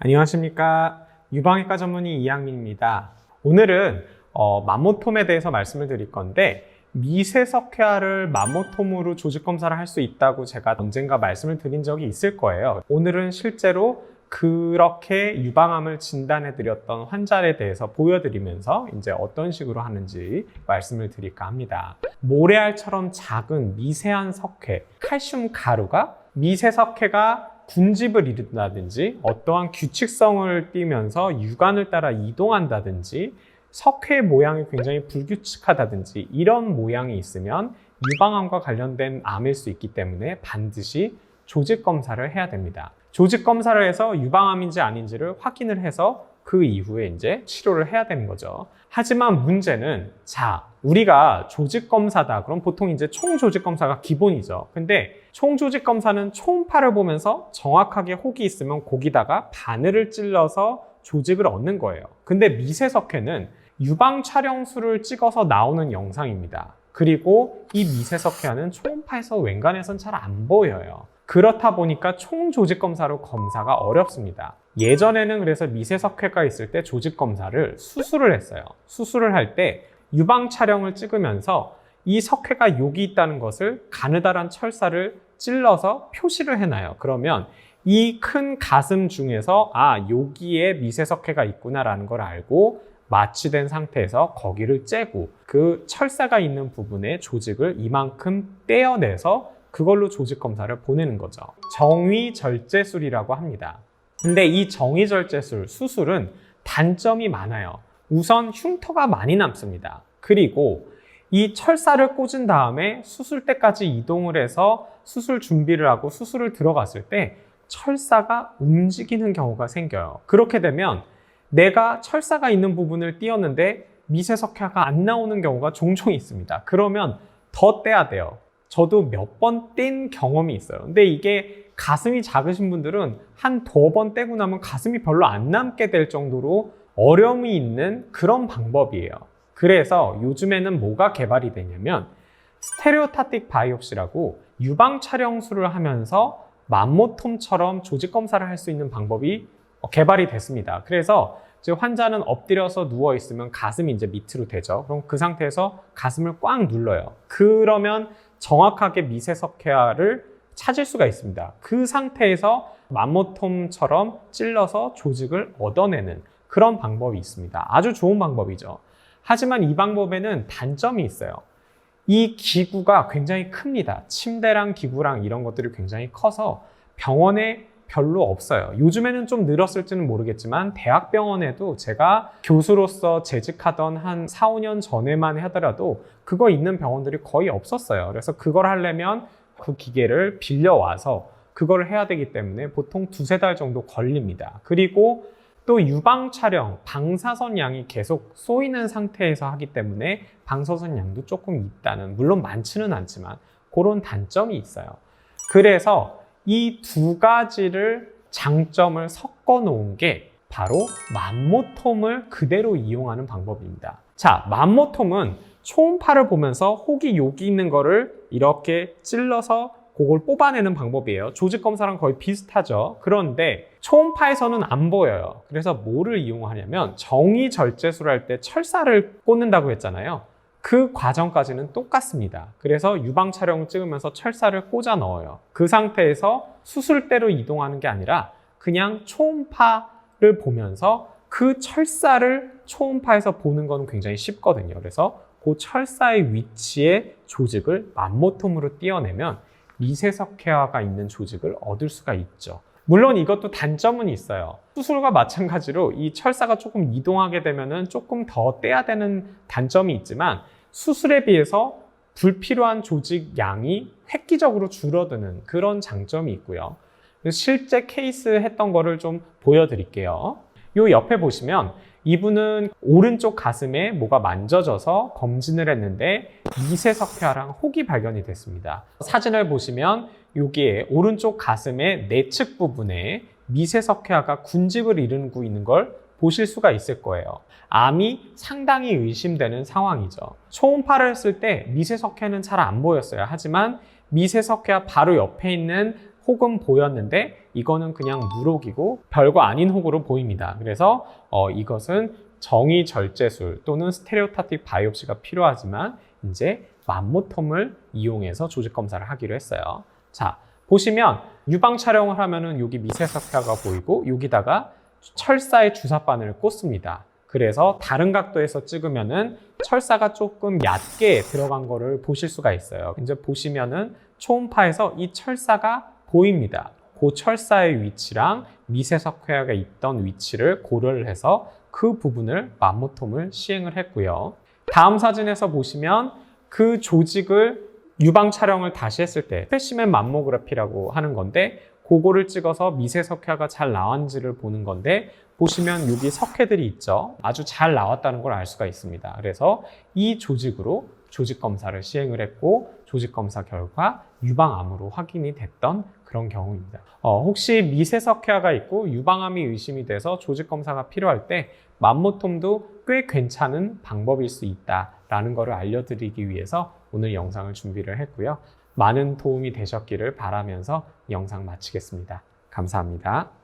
안녕하십니까. 유방외과 전문의 이양민입니다. 오늘은 맘모톰에 대해서 말씀을 드릴 건데, 미세석회화를 맘모톰으로 조직검사를 할 수 있다고 제가 언젠가 말씀을 드린 적이 있을 거예요. 오늘은 실제로 그렇게 유방암을 진단해 드렸던 환자에 대해서 보여드리면서 이제 어떤 식으로 하는지 말씀을 드릴까 합니다. 모래알처럼 작은 미세한 석회, 칼슘 가루가 미세석회가 군집을 이룬다든지 어떠한 규칙성을 띠면서 유관을 따라 이동한다든지 석회 모양이 굉장히 불규칙하다든지 이런 모양이 있으면 유방암과 관련된 암일 수 있기 때문에 반드시 조직검사를 해야 됩니다. 조직검사를 해서 유방암인지 아닌지를 확인을 해서 그 이후에 이제 치료를 해야 되는 거죠. 하지만 문제는 우리가 조직검사다. 그럼 보통 이제 총조직검사가 기본이죠. 근데 총조직검사는 초음파를 보면서 정확하게 혹이 있으면 거기다가 바늘을 찔러서 조직을 얻는 거예요. 근데 미세석회는 유방 촬영술을 찍어서 나오는 영상입니다. 그리고 이 미세석회는 초음파에서 웬간해선 잘 안 보여요. 그렇다 보니까 총조직검사로 검사가 어렵습니다. 예전에는 그래서 미세석회가 있을 때 조직검사를 수술을 했어요. 수술을 할 때 유방 촬영을 찍으면서 이 석회가 여기 있다는 것을 가느다란 철사를 찔러서 표시를 해놔요. 그러면 이 큰 가슴 중에서 여기에 미세석회가 있구나라는 걸 알고 마취된 상태에서 거기를 째고 그 철사가 있는 부분의 조직을 이만큼 떼어내서 그걸로 조직검사를 보내는 거죠. 정위절제술이라고 합니다. 근데 이 정위절제술, 수술은 단점이 많아요. 우선 흉터가 많이 남습니다. 그리고 이 철사를 꽂은 다음에 수술대까지 이동을 해서 수술 준비를 하고 수술을 들어갔을 때 철사가 움직이는 경우가 생겨요. 그렇게 되면 내가 철사가 있는 부분을 띄었는데 미세석회가 안 나오는 경우가 종종 있습니다. 그러면 더 떼야 돼요. 저도 몇 번 뗀 경험이 있어요. 근데 이게 가슴이 작으신 분들은 한 두 번 떼고 나면 가슴이 별로 안 남게 될 정도로 어려움이 있는 그런 방법이에요. 그래서 요즘에는 뭐가 개발이 되냐면 스테레오타틱 바이옵시라고 유방 촬영술을 하면서 맘모톰처럼 조직검사를 할 수 있는 방법이 개발이 됐습니다. 그래서 이제 환자는 엎드려서 누워 있으면 가슴이 이제 밑으로 되죠. 그럼 그 상태에서 가슴을 꽉 눌러요. 그러면 정확하게 미세석회를 찾을 수가 있습니다. 그 상태에서 맘모톰처럼 찔러서 조직을 얻어내는 그런 방법이 있습니다. 아주 좋은 방법이죠. 하지만 이 방법에는 단점이 있어요. 이 기구가 굉장히 큽니다. 침대랑 기구랑 이런 것들이 굉장히 커서 병원에 별로 없어요. 요즘에는 좀 늘었을지는 모르겠지만 대학병원에도 제가 교수로서 재직하던 한 4, 5년 전에만 하더라도 그거 있는 병원들이 거의 없었어요. 그래서 그걸 하려면 그 기계를 빌려와서 그걸 해야 되기 때문에 보통 2-3달 정도 걸립니다. 그리고 또 유방 촬영, 방사선 양이 계속 쏘이는 상태에서 하기 때문에 방사선 양도 조금 있다는, 물론 많지는 않지만 그런 단점이 있어요. 그래서 이 두 가지를 장점을 섞어 놓은 게 바로 맘모톰을 그대로 이용하는 방법입니다. 맘모톰은 초음파를 보면서 혹이 여기 있는 거를 이렇게 찔러서 그걸 뽑아내는 방법이에요. 조직검사랑 거의 비슷하죠. 그런데 초음파에서는 안 보여요. 그래서 뭐를 이용하냐면 정위절제술을 할 때 철사를 꽂는다고 했잖아요. 그 과정까지는 똑같습니다. 그래서 유방 촬영을 찍으면서 철사를 꽂아 넣어요. 그 상태에서 수술대로 이동하는 게 아니라 그냥 초음파를 보면서 그 철사를 초음파에서 보는 건 굉장히 쉽거든요. 그래서 그 철사의 위치에 조직을 맘모톰으로 띄어내면 미세석회화가 있는 조직을 얻을 수가 있죠. 물론 이것도 단점은 있어요. 수술과 마찬가지로 이 철사가 조금 이동하게 되면은 조금 더 떼야 되는 단점이 있지만 수술에 비해서 불필요한 조직 양이 획기적으로 줄어드는 그런 장점이 있고요. 실제 케이스 했던 거를 좀 보여드릴게요. 요 옆에 보시면 이분은 오른쪽 가슴에 뭐가 만져져서 검진을 했는데 미세석회화랑 혹이 발견이 됐습니다. 사진을 보시면 여기에 오른쪽 가슴의 내측 부분에 미세석회화가 군집을 이루고 있는 걸 보실 수가 있을 거예요. 암이 상당히 의심되는 상황이죠. 초음파를 했을 때 미세석회는 잘 안 보였어요. 하지만 미세석회와 바로 옆에 있는 혹은 보였는데 이거는 그냥 물혹이고 별거 아닌 혹으로 보입니다. 그래서 이것은 정의절제술 또는 스테레오타틱 바이옵시가 필요하지만 이제 맘모톰을 이용해서 조직 검사를 하기로 했어요. 자, 보시면 유방 촬영을 하면은 여기 미세석회화가 보이고 여기다가 철사의 주사바늘을 꽂습니다. 그래서 다른 각도에서 찍으면은 철사가 조금 얕게 들어간 거를 보실 수가 있어요. 이제 보시면은 초음파에서 이 철사가 보입니다. 그 철사의 위치랑 미세석회화가 있던 위치를 고려를 해서 그 부분을 맘모톰을 시행을 했고요. 다음 사진에서 보시면 그 조직을 유방 촬영을 다시 했을 때 스페시멘 맘모그래피라고 하는 건데 그거를 찍어서 미세석회화가 잘 나왔는지를 보는 건데 보시면 여기 석회들이 있죠. 아주 잘 나왔다는 걸 알 수가 있습니다. 그래서 이 조직으로 조직 검사를 시행을 했고 조직 검사 결과 유방암으로 확인이 됐던 그런 경우입니다. 혹시 미세석회화가 있고 유방암이 의심이 돼서 조직 검사가 필요할 때 맘모톰도 꽤 괜찮은 방법일 수 있다라는 것을 알려드리기 위해서 오늘 영상을 준비를 했고요. 많은 도움이 되셨기를 바라면서 영상 마치겠습니다. 감사합니다.